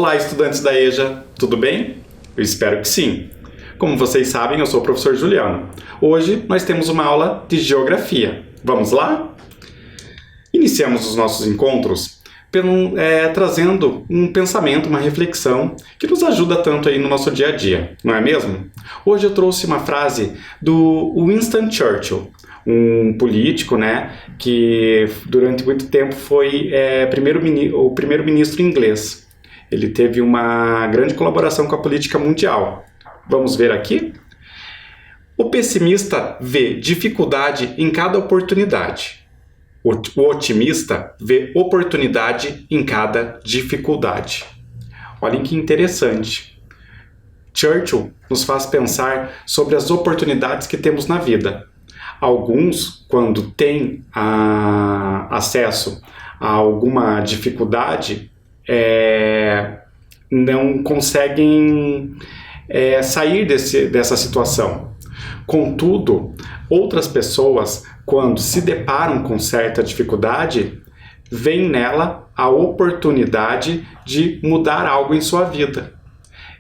Olá, estudantes da EJA, tudo bem? Eu espero que sim. Como vocês sabem, eu sou o professor Juliano. Hoje nós temos uma aula de Geografia. Vamos lá? Iniciamos os nossos encontros trazendo um pensamento, uma reflexão que nos ajuda tanto aí no nosso dia a dia, não é mesmo? Hoje eu trouxe uma frase do Winston Churchill, um político, que durante muito tempo foi o primeiro-ministro inglês. Ele teve uma grande colaboração com a política mundial. Vamos ver aqui? O pessimista vê dificuldade em cada oportunidade. O otimista vê oportunidade em cada dificuldade. Olhem que interessante. Churchill nos faz pensar sobre as oportunidades que temos na vida. Alguns, quando têm acesso a alguma dificuldade, não conseguem sair dessa situação. Contudo, outras pessoas, quando se deparam com certa dificuldade, veem nela a oportunidade de mudar algo em sua vida.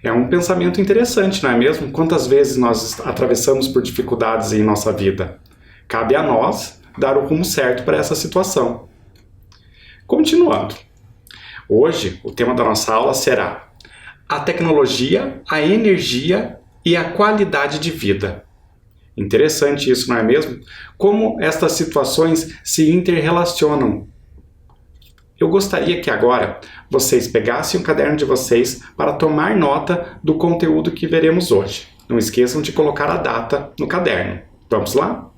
É um pensamento interessante, não é mesmo? Quantas vezes nós atravessamos por dificuldades em nossa vida? Cabe a nós dar o rumo certo para essa situação. Continuando. Hoje, o tema da nossa aula será a tecnologia, a energia e a qualidade de vida. Interessante isso, não é mesmo? Como estas situações se interrelacionam. Eu gostaria que agora vocês pegassem o caderno de vocês para tomar nota do conteúdo que veremos hoje. Não esqueçam de colocar a data no caderno. Vamos lá?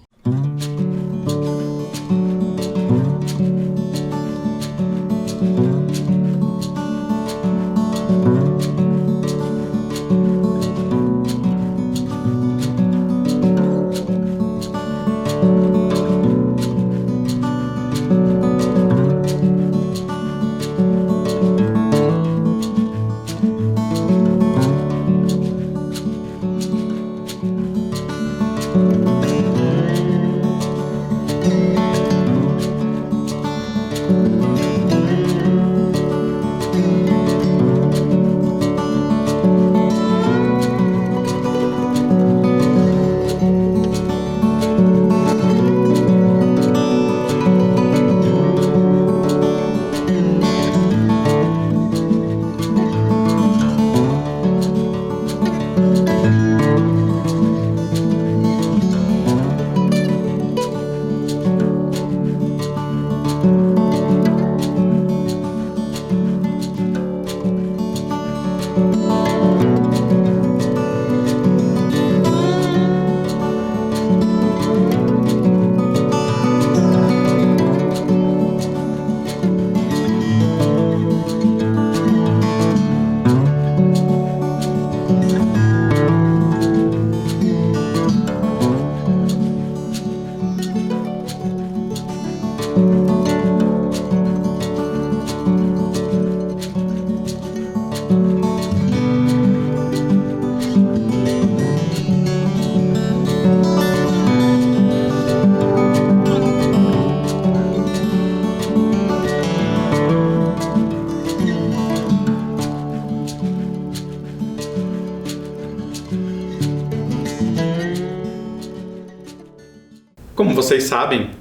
Como vocês sabem,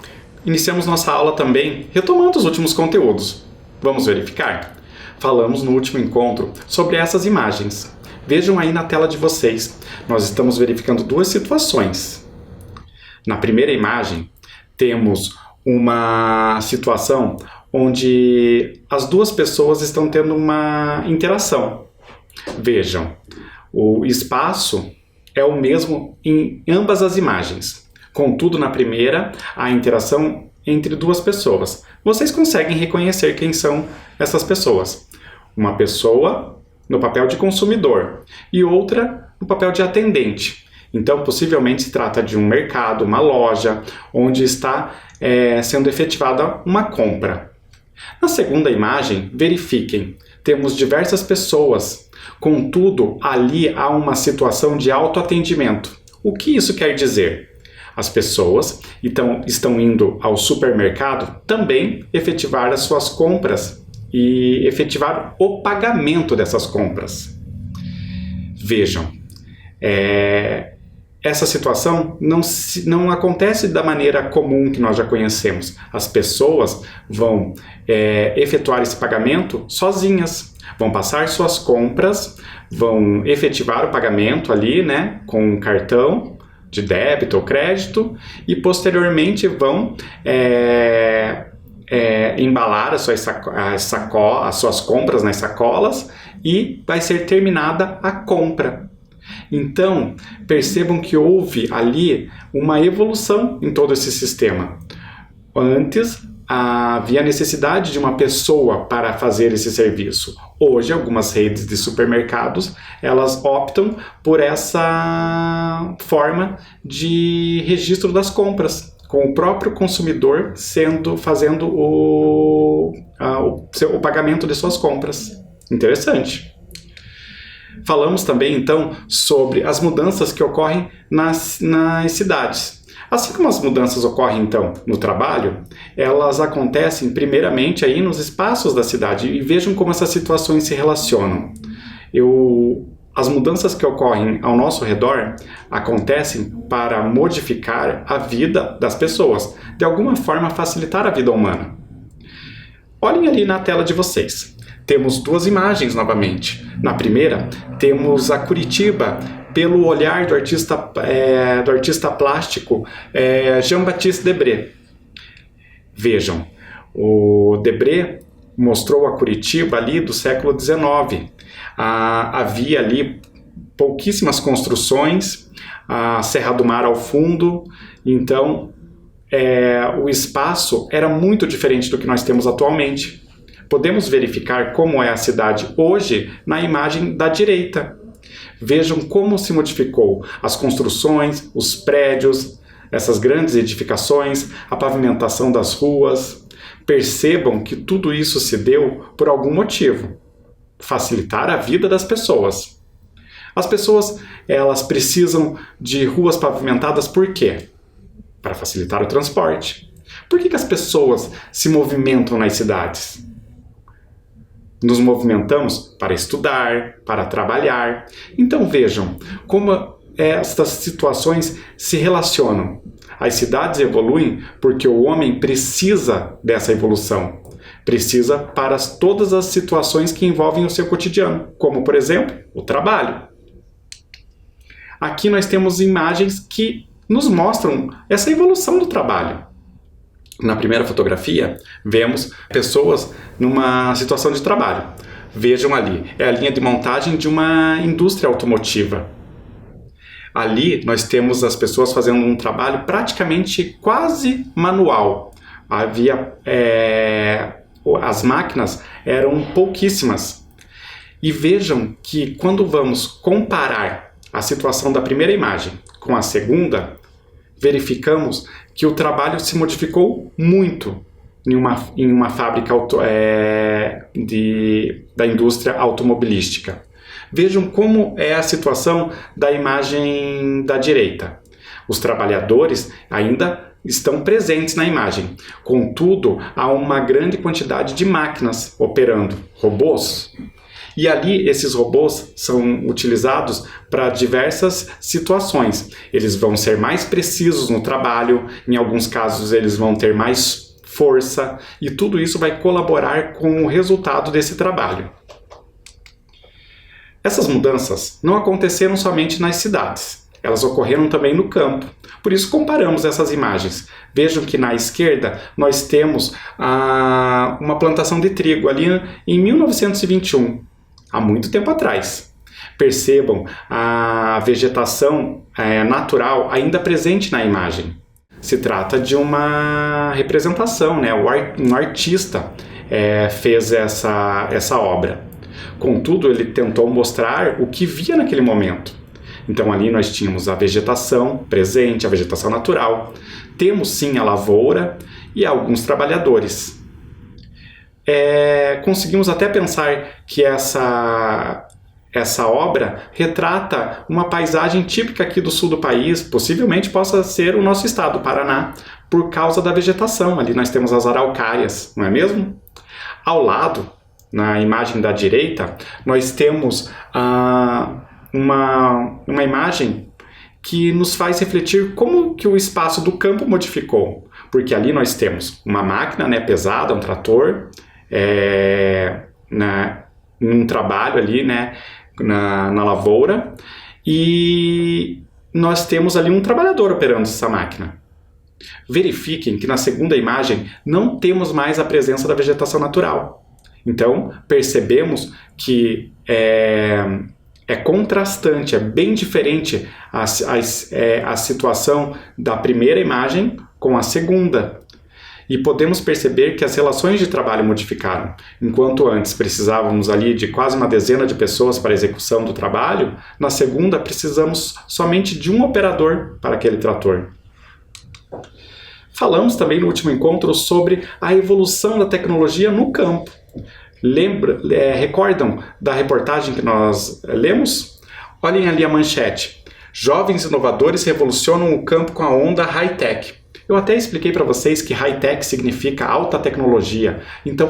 iniciamos nossa aula também retomando os últimos conteúdos. Vamos verificar? Falamos no último encontro sobre essas imagens. Vejam aí na tela de vocês. Nós estamos verificando duas situações. Na primeira imagem, temos uma situação onde as duas pessoas estão tendo uma interação. Vejam, o espaço é o mesmo em ambas as imagens. Contudo, na primeira, a interação entre duas pessoas. Vocês conseguem reconhecer quem são essas pessoas. Uma pessoa no papel de consumidor e outra no papel de atendente. Então, possivelmente se trata de um mercado, uma loja, onde está sendo efetivada uma compra. Na segunda imagem, verifiquem. Temos diversas pessoas. Contudo, ali há uma situação de autoatendimento. O que isso quer dizer? As pessoas estão indo ao supermercado também efetivar as suas compras e efetivar o pagamento dessas compras. Vejam, essa situação não acontece da maneira comum que nós já conhecemos. As pessoas vão efetuar esse pagamento sozinhas, vão passar suas compras, vão efetivar o pagamento ali, né, com um cartão de débito ou crédito e posteriormente vão embalar as suas compras nas sacolas e vai ser terminada a compra. Então, percebam que houve ali uma evolução em todo esse sistema. Antes, havia necessidade de uma pessoa para fazer esse serviço. Hoje, algumas redes de supermercados, elas optam por essa forma de registro das compras, com o próprio consumidor fazendo o pagamento de suas compras. Interessante. Falamos também, então, sobre as mudanças que ocorrem nas cidades. Assim como as mudanças ocorrem, então, no trabalho, elas acontecem primeiramente aí nos espaços da cidade. E vejam como essas situações se relacionam. As mudanças que ocorrem ao nosso redor acontecem para modificar a vida das pessoas, de alguma forma facilitar a vida humana. Olhem ali na tela de vocês. Temos duas imagens novamente. Na primeira, temos a Curitiba pelo olhar do artista plástico Jean-Baptiste Debré. Vejam, o Debré mostrou a Curitiba ali do século XIX. Havia ali pouquíssimas construções, a Serra do Mar ao fundo, então o espaço era muito diferente do que nós temos atualmente. Podemos verificar como é a cidade hoje na imagem da direita. Vejam como se modificou as construções, os prédios, essas grandes edificações, a pavimentação das ruas. Percebam que tudo isso se deu por algum motivo: facilitar a vida das pessoas. As pessoas, elas precisam de ruas pavimentadas por quê? Para facilitar o transporte. Por que as pessoas se movimentam nas cidades? Nos movimentamos para estudar, para trabalhar. Então vejam como estas situações se relacionam. As cidades evoluem porque o homem precisa dessa evolução. Precisa para todas as situações que envolvem o seu cotidiano, como, por exemplo, o trabalho. Aqui nós temos imagens que nos mostram essa evolução do trabalho. Na primeira fotografia, vemos pessoas numa situação de trabalho. Vejam ali, é a linha de montagem de uma indústria automotiva. Ali nós temos as pessoas fazendo um trabalho praticamente quase manual. As máquinas eram pouquíssimas. E vejam que quando vamos comparar a situação da primeira imagem com a segunda, verificamos que o trabalho se modificou muito em uma fábrica da indústria automobilística. Vejam como é a situação da imagem da direita. Os trabalhadores ainda estão presentes na imagem. Contudo, há uma grande quantidade de máquinas operando, robôs. E ali esses robôs são utilizados para diversas situações. Eles vão ser mais precisos no trabalho, em alguns casos eles vão ter mais força, e tudo isso vai colaborar com o resultado desse trabalho. Essas mudanças não aconteceram somente nas cidades, elas ocorreram também no campo. Por isso comparamos essas imagens. Vejam que na esquerda nós temos uma plantação de trigo ali em 1921. Há muito tempo atrás. Percebam a vegetação natural ainda presente na imagem. Se trata de uma representação, né? Um artista fez essa obra. Contudo, ele tentou mostrar o que via naquele momento. Então ali nós tínhamos a vegetação presente, a vegetação natural. Temos sim a lavoura e alguns trabalhadores. Conseguimos até pensar que essa obra retrata uma paisagem típica aqui do sul do país, possivelmente possa ser o nosso estado, o Paraná, por causa da vegetação. Ali nós temos as araucárias, não é mesmo? Ao lado na imagem da direita, nós temos uma imagem que nos faz refletir como que o espaço do campo modificou. Porque ali nós temos uma máquina, né, pesada, um trator, num trabalho ali, né, na lavoura, e nós temos ali um trabalhador operando essa máquina. Verifiquem que na segunda imagem não temos mais a presença da vegetação natural. Então, percebemos que é contrastante, é bem diferente a situação da primeira imagem com a segunda. E podemos perceber que as relações de trabalho modificaram. Enquanto antes precisávamos ali de quase uma dezena de pessoas para a execução do trabalho, na segunda precisamos somente de um operador para aquele trator. Falamos também no último encontro sobre a evolução da tecnologia no campo. Recordam da reportagem que nós lemos? Olhem ali a manchete. Jovens inovadores revolucionam o campo com a onda high-tech. Eu até expliquei para vocês que high-tech significa alta tecnologia. Então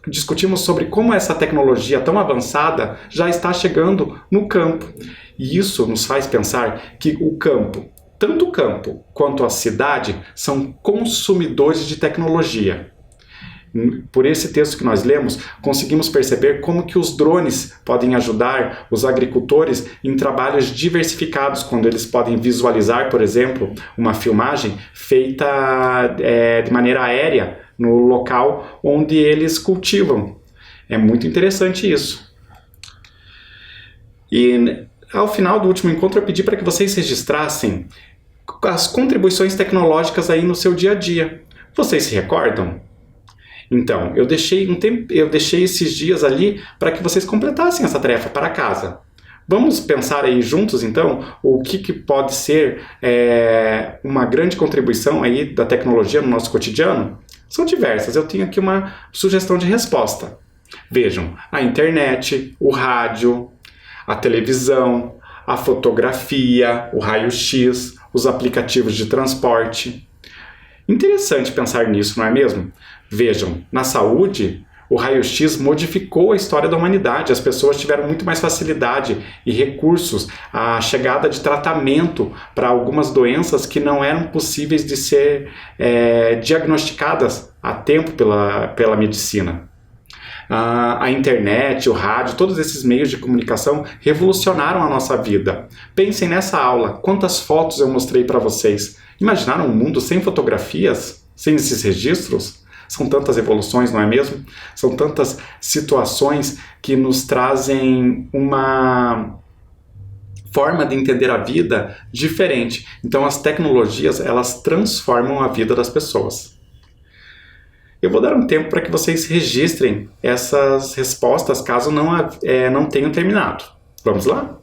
discutimos sobre como essa tecnologia tão avançada já está chegando no campo. E isso nos faz pensar que o campo, tanto o campo quanto a cidade, são consumidores de tecnologia. Por esse texto que nós lemos, conseguimos perceber como que os drones podem ajudar os agricultores em trabalhos diversificados, quando eles podem visualizar, por exemplo, uma filmagem feita de maneira aérea no local onde eles cultivam. É muito interessante isso. E ao final do último encontro eu pedi para que vocês registrassem as contribuições tecnológicas aí no seu dia a dia. Vocês se recordam? Então, eu deixei esses dias ali para que vocês completassem essa tarefa para casa. Vamos pensar aí juntos, então, o que pode ser uma grande contribuição aí da tecnologia no nosso cotidiano? São diversas, eu tenho aqui uma sugestão de resposta. Vejam, a internet, o rádio, a televisão, a fotografia, o raio-x, os aplicativos de transporte. Interessante pensar nisso, não é mesmo? Vejam, na saúde, o raio-x modificou a história da humanidade. As pessoas tiveram muito mais facilidade e recursos à chegada de tratamento para algumas doenças que não eram possíveis de ser diagnosticadas a tempo pela medicina. A internet, o rádio, todos esses meios de comunicação revolucionaram a nossa vida. Pensem nessa aula, quantas fotos eu mostrei para vocês. Imaginaram um mundo sem fotografias, sem esses registros? São tantas evoluções, não é mesmo? São tantas situações que nos trazem uma forma de entender a vida diferente. Então as tecnologias, elas transformam a vida das pessoas. Eu vou dar um tempo para que vocês registrem essas respostas caso não tenham terminado. Vamos lá?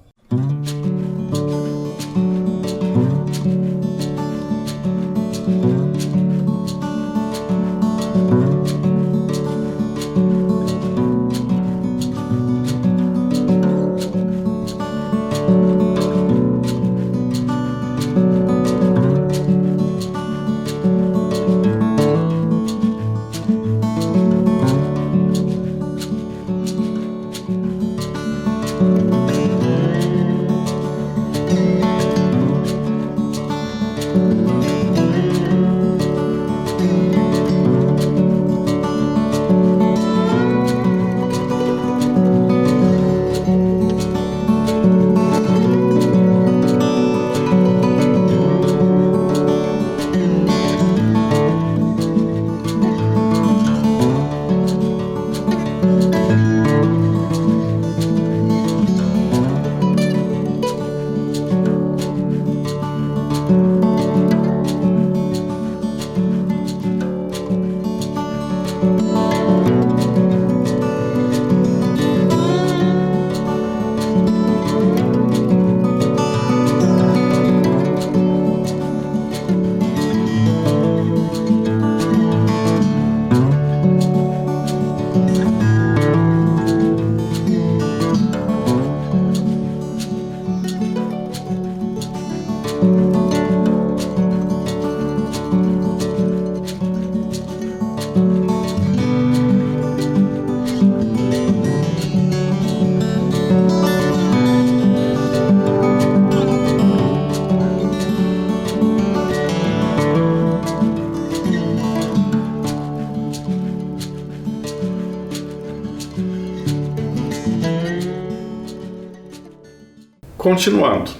Continuando.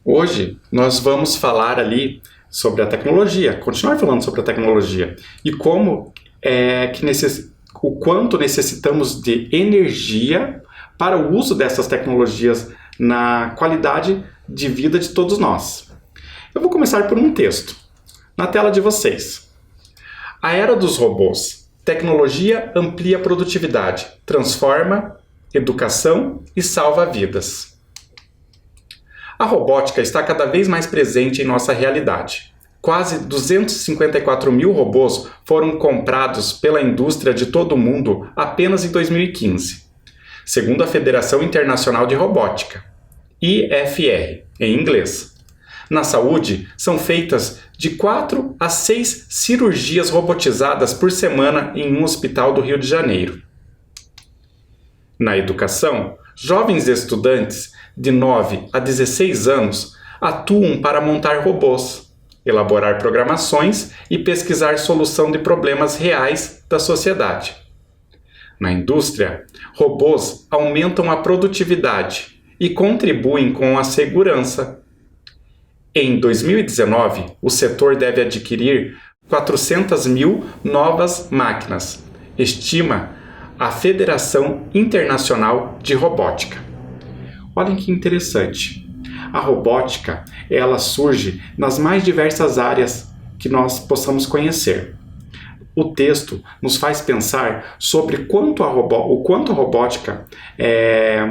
Hoje nós vamos falar ali sobre a tecnologia, continuar falando sobre a tecnologia e como o quanto necessitamos de energia para o uso dessas tecnologias na qualidade de vida de todos nós. Eu vou começar por um texto na tela de vocês. A era dos robôs. Tecnologia amplia a produtividade, transforma educação e salva vidas. A robótica está cada vez mais presente em nossa realidade. Quase 254 mil robôs foram comprados pela indústria de todo o mundo apenas em 2015, segundo a Federação Internacional de Robótica, IFR, em inglês. Na saúde, são feitas de 4 a 6 cirurgias robotizadas por semana em um hospital do Rio de Janeiro. Na educação, jovens estudantes de 9 a 16 anos atuam para montar robôs, elaborar programações e pesquisar solução de problemas reais da sociedade. Na indústria, robôs aumentam a produtividade e contribuem com a segurança. Em 2019, o setor deve adquirir 400 mil novas máquinas, estima a Federação Internacional de Robótica. Olhem que interessante. A robótica, ela surge nas mais diversas áreas que nós possamos conhecer. O texto nos faz pensar sobre o quanto a robótica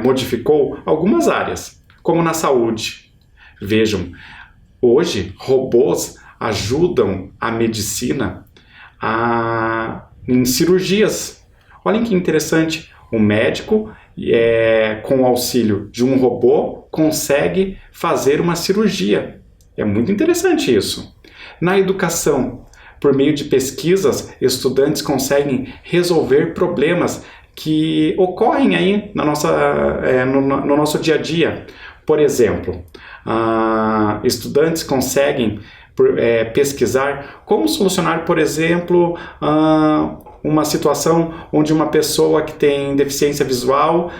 modificou algumas áreas, como na saúde. Vejam, hoje robôs ajudam a medicina em cirurgias. Olhem que interessante, o médico, com o auxílio de um robô, consegue fazer uma cirurgia. É muito interessante isso. Na educação, por meio de pesquisas, estudantes conseguem resolver problemas que ocorrem aí no nosso dia a dia. Por exemplo, estudantes conseguem pesquisar como solucionar, por exemplo, uma situação onde uma pessoa que tem deficiência visual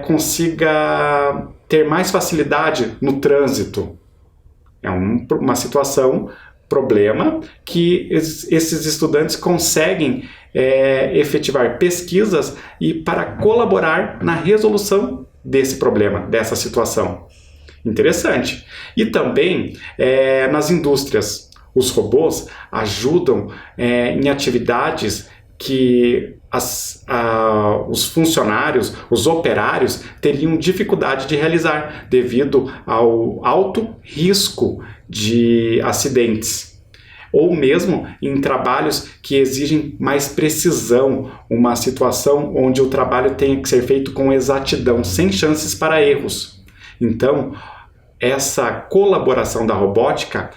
consiga ter mais facilidade no trânsito. É uma situação, problema, que esses estudantes conseguem efetivar pesquisas e para colaborar na resolução desse problema, dessa situação. Interessante. E também nas indústrias, os robôs ajudam em atividades que os funcionários, os operários, teriam dificuldade de realizar devido ao alto risco de acidentes, ou mesmo em trabalhos que exigem mais precisão, uma situação onde o trabalho tem que ser feito com exatidão, sem chances para erros. Então, essa colaboração da robótica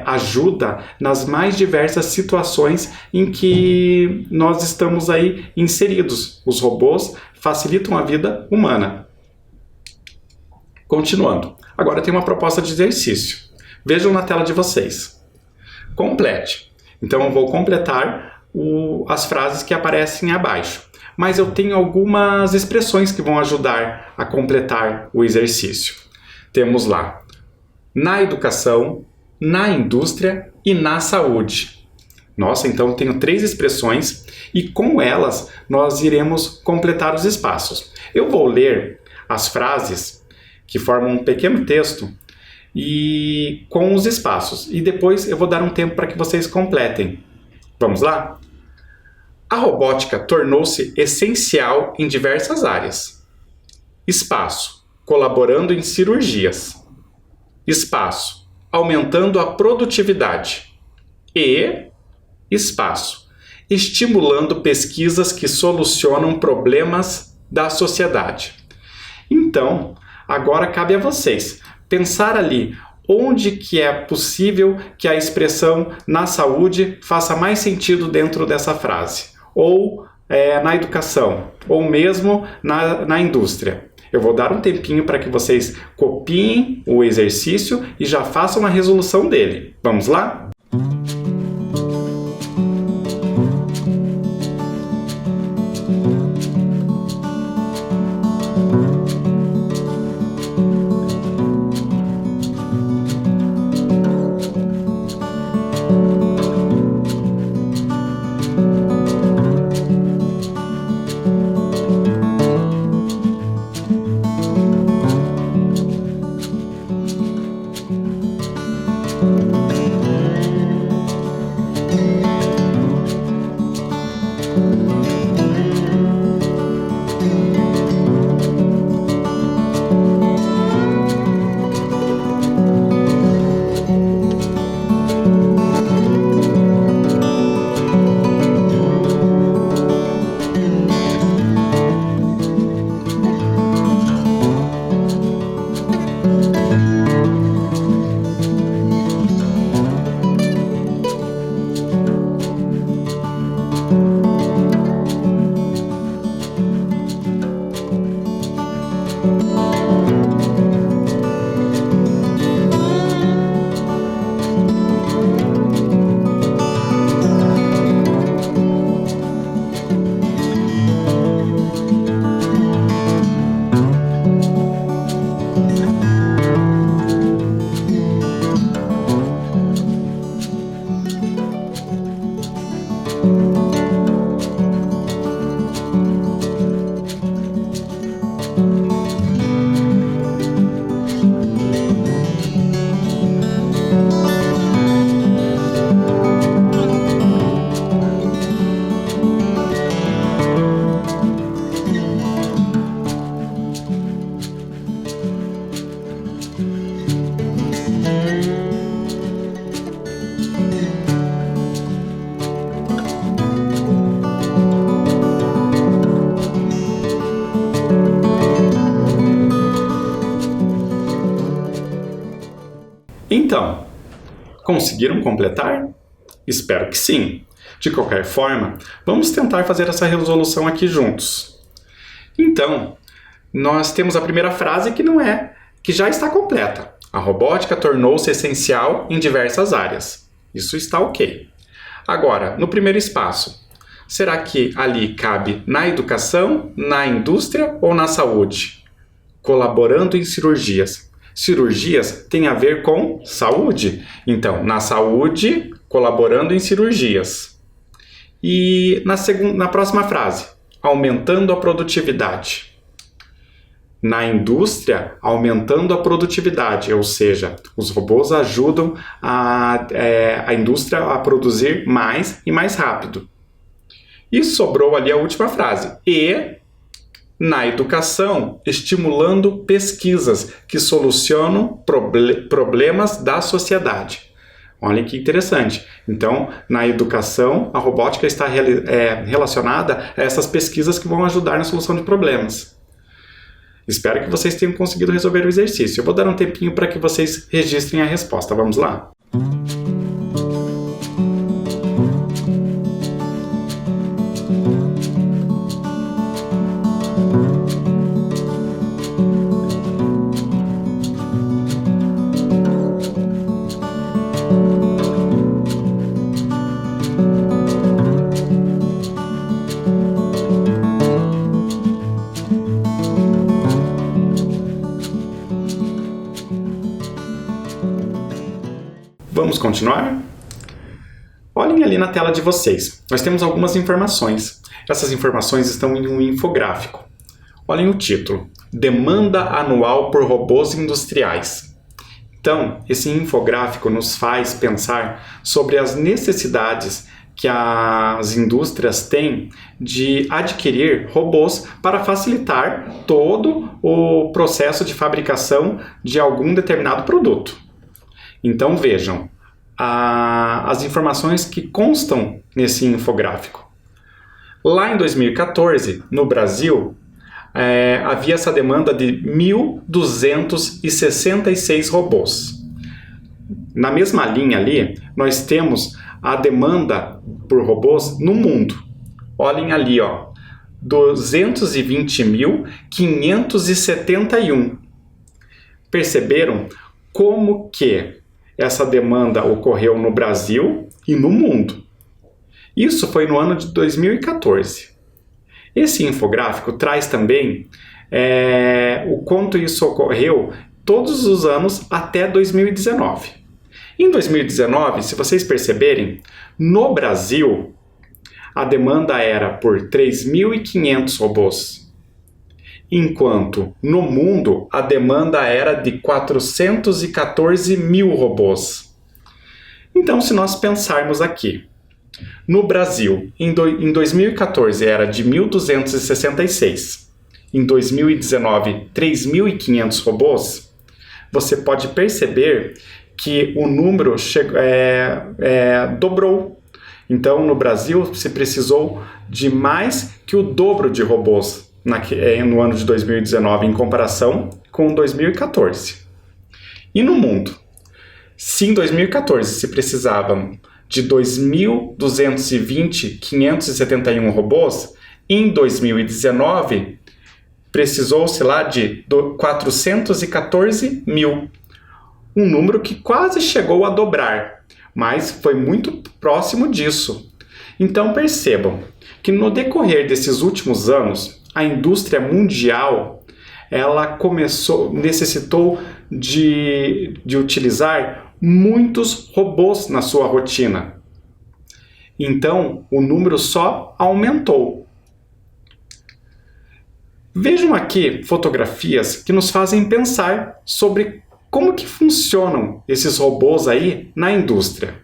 ajuda nas mais diversas situações em que nós estamos aí inseridos. Os robôs facilitam a vida humana. Continuando. Agora tem uma proposta de exercício. Vejam na tela de vocês. Complete. Então eu vou completar as frases que aparecem abaixo. Mas eu tenho algumas expressões que vão ajudar a completar o exercício. Temos lá, na educação, na indústria e na saúde. Nossa, então tenho 3 expressões e com elas nós iremos completar os espaços. Eu vou ler as frases que formam um pequeno texto e com os espaços. E depois eu vou dar um tempo para que vocês completem. Vamos lá? A robótica tornou-se essencial em diversas áreas. Espaço, colaborando em cirurgias. Espaço, aumentando a produtividade. E espaço, estimulando pesquisas que solucionam problemas da sociedade. Então, agora cabe a vocês pensar ali onde que é possível que a expressão na saúde faça mais sentido dentro dessa frase, ou na educação, ou mesmo na indústria. Eu vou dar um tempinho para que vocês copiem o exercício e já façam a resolução dele. Vamos lá? Então, conseguiram completar? Espero que sim. De qualquer forma, vamos tentar fazer essa resolução aqui juntos. Então, nós temos a primeira frase que já está completa. A robótica tornou-se essencial em diversas áreas. Isso está ok. Agora, no primeiro espaço, será que ali cabe na educação, na indústria ou na saúde? Colaborando em cirurgias. Cirurgias tem a ver com saúde. Então, na saúde, colaborando em cirurgias. E na próxima frase, aumentando a produtividade. Na indústria, aumentando a produtividade, ou seja, os robôs ajudam a indústria a produzir mais e mais rápido. E sobrou ali a última frase. E na educação, estimulando pesquisas que solucionam problemas da sociedade. Olha que interessante. Então, na educação, a robótica está relacionada a essas pesquisas que vão ajudar na solução de problemas. Espero que vocês tenham conseguido resolver o exercício. Eu vou dar um tempinho para que vocês registrem a resposta. Vamos lá? Vamos continuar? Olhem ali na tela de vocês. Nós temos algumas informações. Essas informações estão em um infográfico. Olhem o título. Demanda anual por robôs industriais. Então, esse infográfico nos faz pensar sobre as necessidades que as indústrias têm de adquirir robôs para facilitar todo o processo de fabricação de algum determinado produto. Então vejam as informações que constam nesse infográfico. Lá em 2014, no Brasil, havia essa demanda de 1.266 robôs. Na mesma linha ali, nós temos a demanda por robôs no mundo. Olhem ali, 220.571. Perceberam como que essa demanda ocorreu no Brasil e no mundo? Isso foi no ano de 2014. Esse infográfico traz também o quanto isso ocorreu todos os anos até 2019. Em 2019, se vocês perceberem, no Brasil, a demanda era por 3.500 robôs, enquanto no mundo a demanda era de 414 mil robôs. Então, se nós pensarmos aqui, no Brasil, em 2014 era de 1.266, em 2019 3.500 robôs, você pode perceber que o número dobrou. Então, no Brasil, se precisou de mais que o dobro de robôs no ano de 2019, em comparação com 2014. E no mundo? Se em 2014 se precisavam de 2.220.571 robôs, em 2019 precisou-se lá de 414 mil. Um número que quase chegou a dobrar, mas foi muito próximo disso. Então percebam que no decorrer desses últimos anos, a indústria mundial necessitou de utilizar muitos robôs na sua rotina. Então, o número só aumentou. Vejam aqui fotografias que nos fazem pensar sobre como que funcionam esses robôs aí na indústria.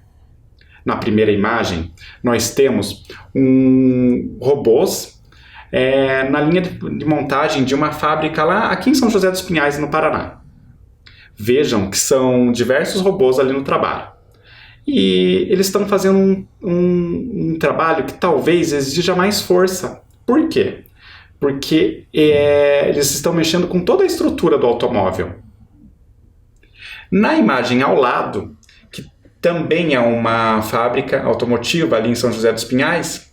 Na primeira imagem, nós temos robôs na linha de montagem de uma fábrica lá aqui em São José dos Pinhais, no Paraná. Vejam que são diversos robôs ali no trabalho. E eles estão fazendo um trabalho que talvez exija mais força. Por quê? Porque eles estão mexendo com toda a estrutura do automóvel. Na imagem ao lado, que também é uma fábrica automotiva ali em São José dos Pinhais,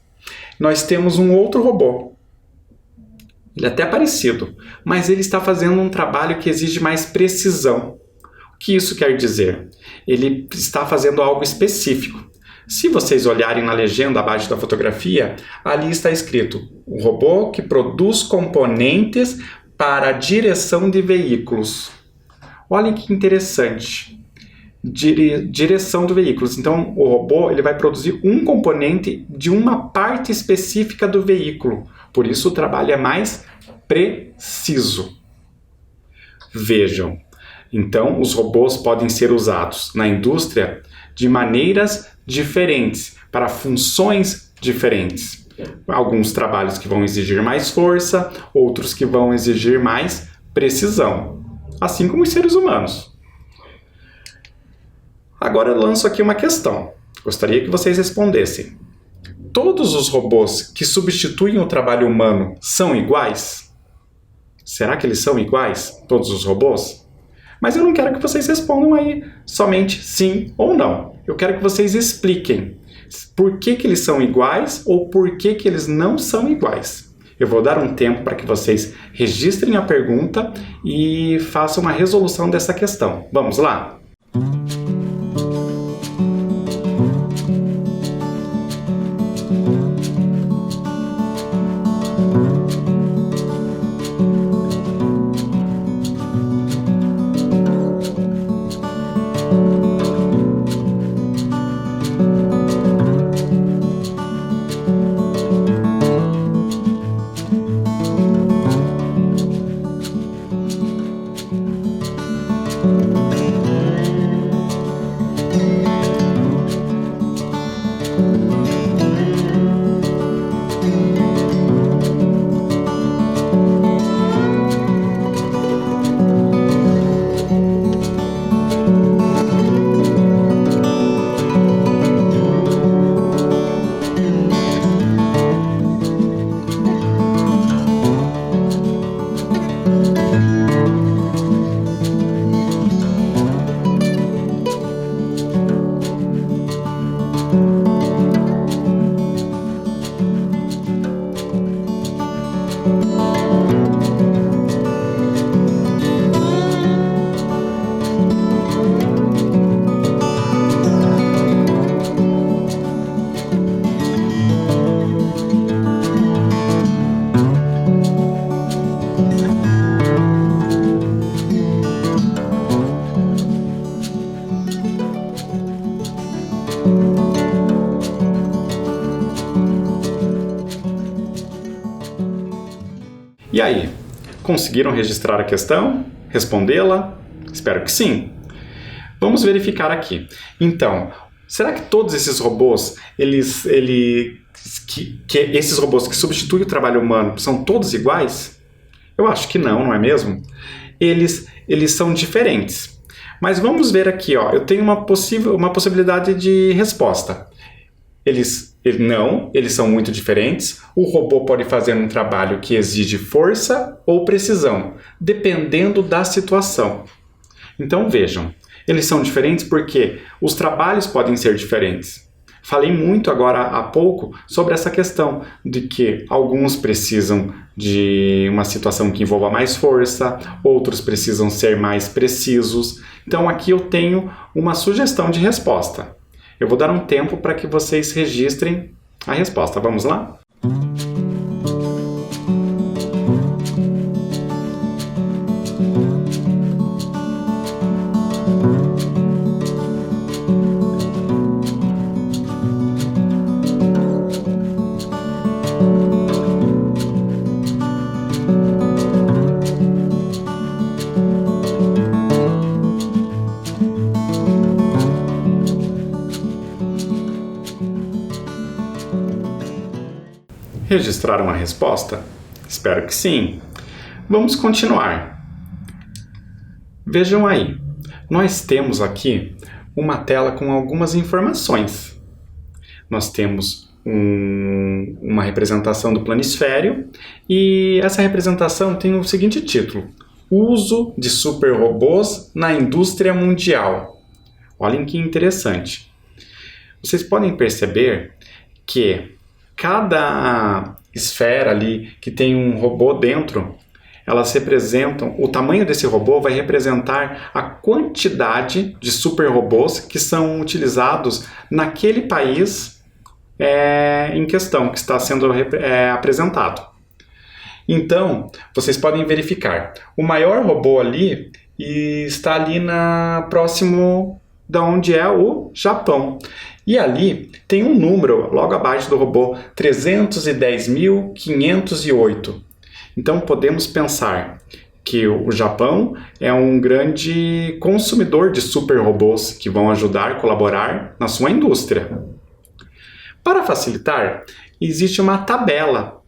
nós temos um outro robô. Ele é até parecido, mas ele está fazendo um trabalho que exige mais precisão. O que isso quer dizer? Ele está fazendo algo específico. Se vocês olharem na legenda abaixo da fotografia, ali está escrito: um robô que produz componentes para a direção de veículos. Olhem que interessante. Direção de veículos. Então, o robô ele vai produzir um componente de uma parte específica do veículo. Por isso, o trabalho é mais preciso. Vejam. Então, os robôs podem ser usados na indústria de maneiras diferentes, para funções diferentes. Alguns trabalhos que vão exigir mais força, outros que vão exigir mais precisão. Assim como os seres humanos. Agora eu lanço aqui uma questão. Gostaria que vocês respondessem. Todos os robôs que substituem o trabalho humano são iguais? Será que eles são iguais, todos os robôs? Mas eu não quero que vocês respondam aí somente sim ou não. Eu quero que vocês expliquem por que eles são iguais ou por que eles não são iguais. Eu vou dar um tempo para que vocês registrem a pergunta e façam uma resolução dessa questão. Vamos lá? E aí, conseguiram registrar a questão? Respondê-la? Espero que sim. Vamos verificar aqui. Então, será que todos esses robôs, esses robôs que substituem o trabalho humano, são todos iguais? Eu acho que não, não é mesmo? Eles são diferentes. Mas vamos ver aqui, ó, eu tenho uma possibilidade de resposta. Eles são muito diferentes. O robô pode fazer um trabalho que exige força ou precisão, dependendo da situação. Então vejam, eles são diferentes porque os trabalhos podem ser diferentes. Falei muito agora há pouco sobre essa questão de que alguns precisam de uma situação que envolva mais força, outros precisam ser mais precisos. Então aqui eu tenho uma sugestão de resposta. Eu vou dar um tempo para que vocês registrem a resposta. Vamos lá? Registraram a resposta? Espero que sim. Vamos continuar. Vejam aí, nós temos aqui uma tela com algumas informações. Nós temos uma representação do planisfério e essa representação tem o seguinte título: Uso de superrobôs na indústria mundial. Olhem que interessante. Vocês podem perceber que cada esfera ali que tem um robô dentro, elas representam, o tamanho desse robô vai representar a quantidade de superrobôs que são utilizados naquele país em questão, que está sendo apresentado. Então, vocês podem verificar, o maior robô ali está ali próximo da onde é o Japão. E ali tem um número logo abaixo do robô, 310.508. Então podemos pensar que o Japão é um grande consumidor de superrobôs que vão ajudar, colaborar na sua indústria. Para facilitar, existe uma tabela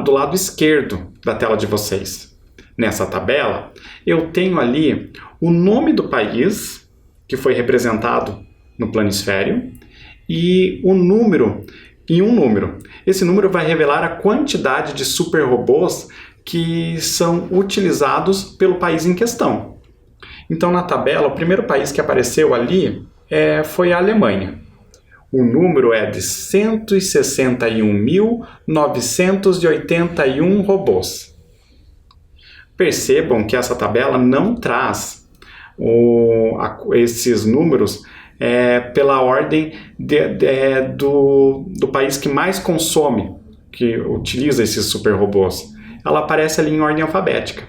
do lado esquerdo da tela de vocês. Nessa tabela, eu tenho ali o nome do país que foi representado no planisfério e um número. Esse número vai revelar a quantidade de superrobôs que são utilizados pelo país em questão. Então, na tabela, o primeiro país que apareceu ali foi a Alemanha. O número é de 161.981 robôs. Percebam que essa tabela não traz esses números pela ordem do país que mais consome, que utiliza esses superrobôs. Ela aparece ali em ordem alfabética.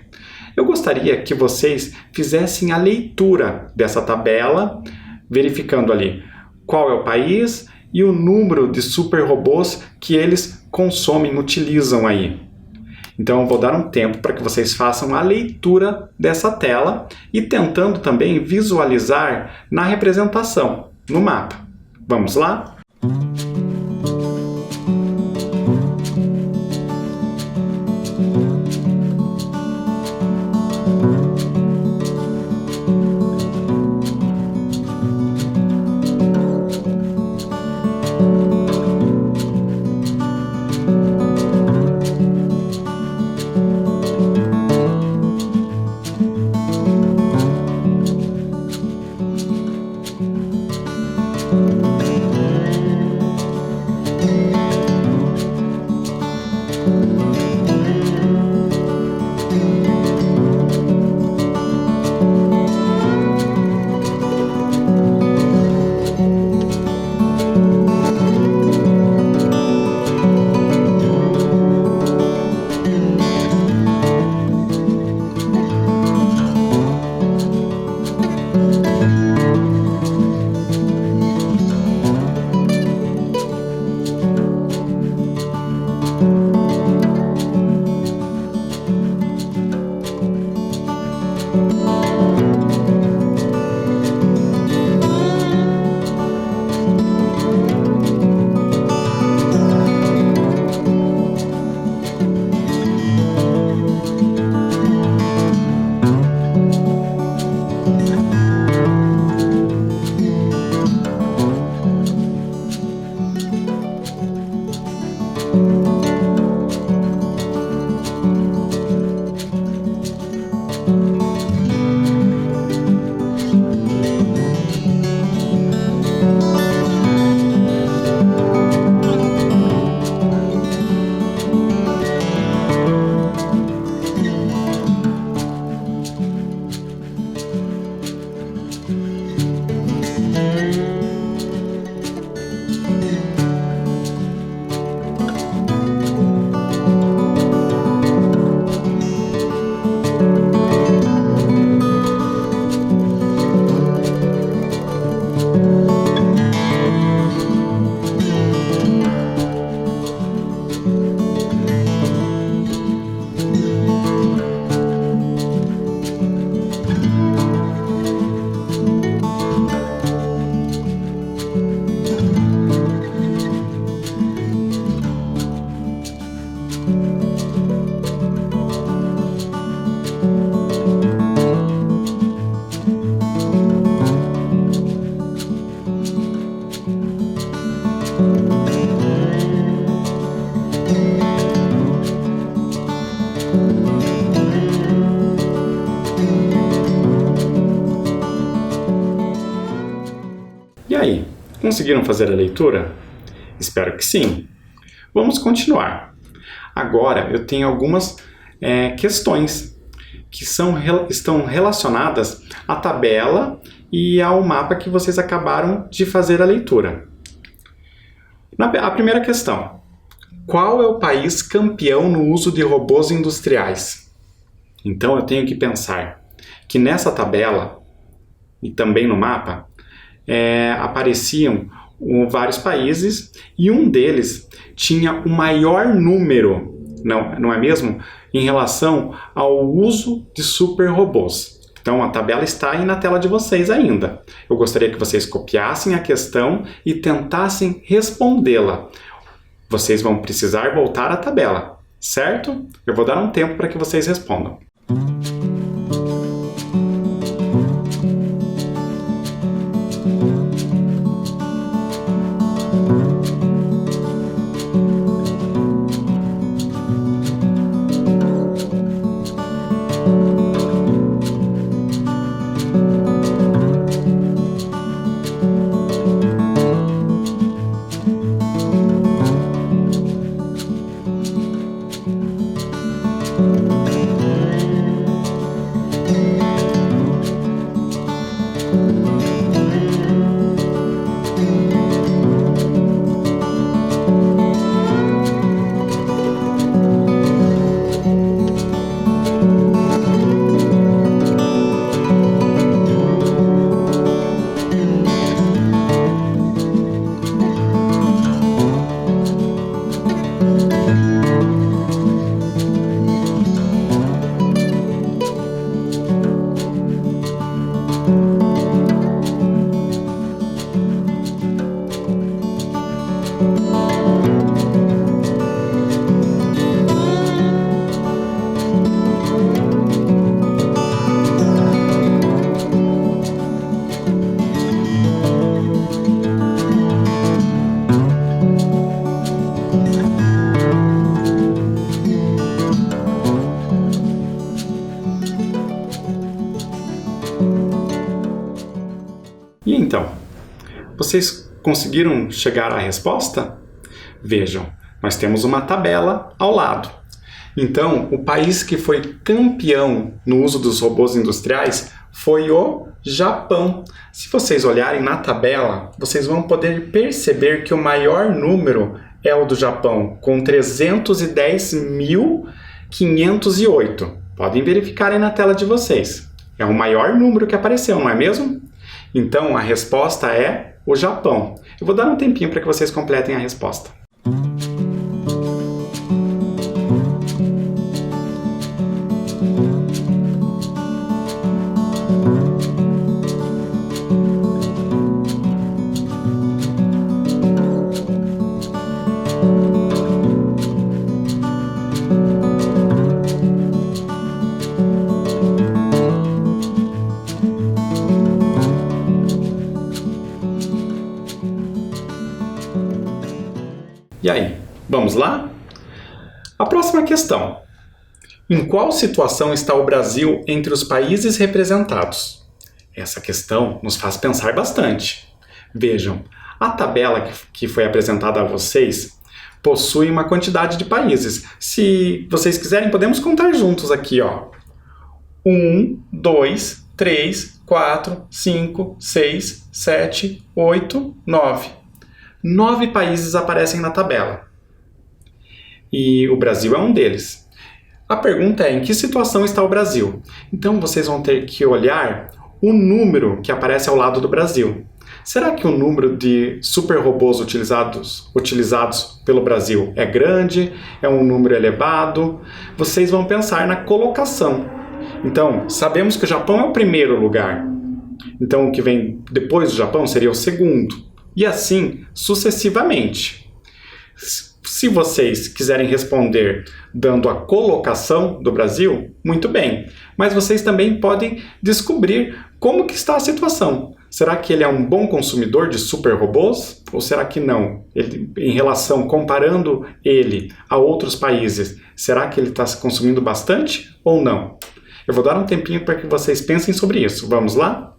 Eu gostaria que vocês fizessem a leitura dessa tabela, verificando ali qual é o país e o número de superrobôs que eles consomem, utilizam aí. Então eu vou dar um tempo para que vocês façam a leitura dessa tela e tentando também visualizar na representação, no mapa. Vamos lá? Conseguiram fazer a leitura? Espero que sim. Vamos continuar. Agora eu tenho algumas questões que estão relacionadas à tabela e ao mapa que vocês acabaram de fazer a leitura. A primeira questão: qual é o país campeão no uso de robôs industriais? Então eu tenho que pensar que nessa tabela e também no mapa apareciam vários países e um deles tinha o maior número, não é mesmo? Em relação ao uso de super robôs. Então a tabela está aí na tela de vocês ainda. Eu gostaria que vocês copiassem a questão e tentassem respondê-la. Vocês vão precisar voltar à tabela, certo? Eu vou dar um tempo para que vocês respondam. E então, vocês conseguiram chegar à resposta? Vejam, nós temos uma tabela ao lado. Então, o país que foi campeão no uso dos robôs industriais foi o Japão. Se vocês olharem na tabela, vocês vão poder perceber que o maior número é o do Japão, com 310.508. Podem verificar aí na tela de vocês. É o maior número que apareceu, não é mesmo? Então, a resposta é o Japão. Eu vou dar um tempinho para que vocês completem a resposta. E aí, vamos lá? A próxima questão. Em qual situação está o Brasil entre os países representados? Essa questão nos faz pensar bastante. Vejam, a tabela que foi apresentada a vocês possui uma quantidade de países. Se vocês quiserem, podemos contar juntos aqui, ó. 1, 2, 3, 4, 5, 6, 7, 8, 9. 9 países aparecem na tabela. E o Brasil é um deles. A pergunta é: em que situação está o Brasil? Então vocês vão ter que olhar o número que aparece ao lado do Brasil. Será que o número de super robôs utilizados pelo Brasil é grande? É um número elevado? Vocês vão pensar na colocação. Então, sabemos que o Japão é o primeiro lugar. Então, o que vem depois do Japão seria o segundo. E assim sucessivamente. Se vocês quiserem responder dando a colocação do Brasil, muito bem. Mas vocês também podem descobrir como que está a situação. Será que ele é um bom consumidor de super robôs? Ou será que não? Ele, em relação, comparando ele a outros países, será que ele está consumindo bastante ou não? Eu vou dar um tempinho para que vocês pensem sobre isso. Vamos lá?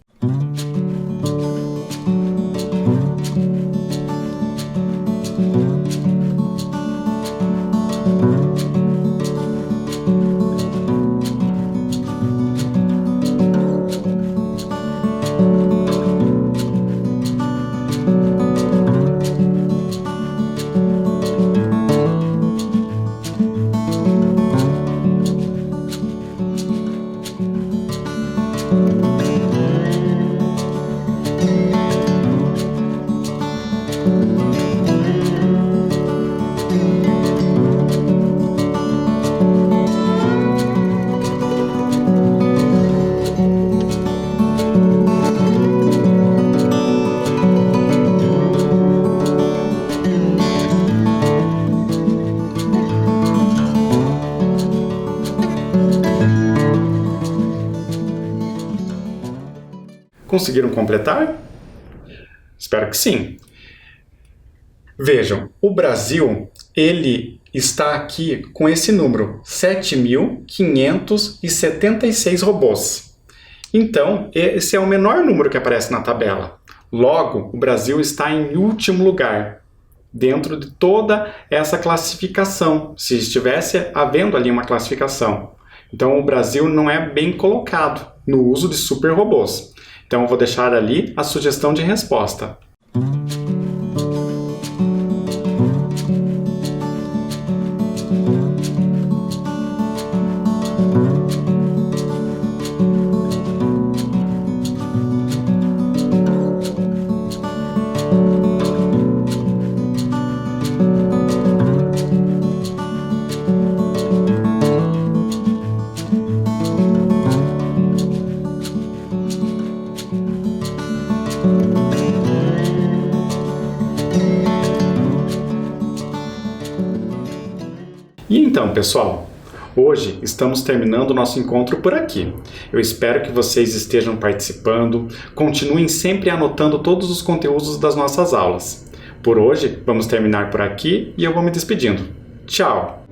Conseguiram completar? Espero que sim. Vejam, o Brasil, ele está aqui com esse número, 7.576 robôs. Então, esse é o menor número que aparece na tabela. Logo, o Brasil está em último lugar, dentro de toda essa classificação, se estivesse havendo ali uma classificação. Então, o Brasil não é bem colocado no uso de super robôs. Então, eu vou deixar ali a sugestão de resposta. E então, pessoal, hoje estamos terminando o nosso encontro por aqui. Eu espero que vocês estejam participando, continuem sempre anotando todos os conteúdos das nossas aulas. Por hoje, vamos terminar por aqui e eu vou me despedindo. Tchau!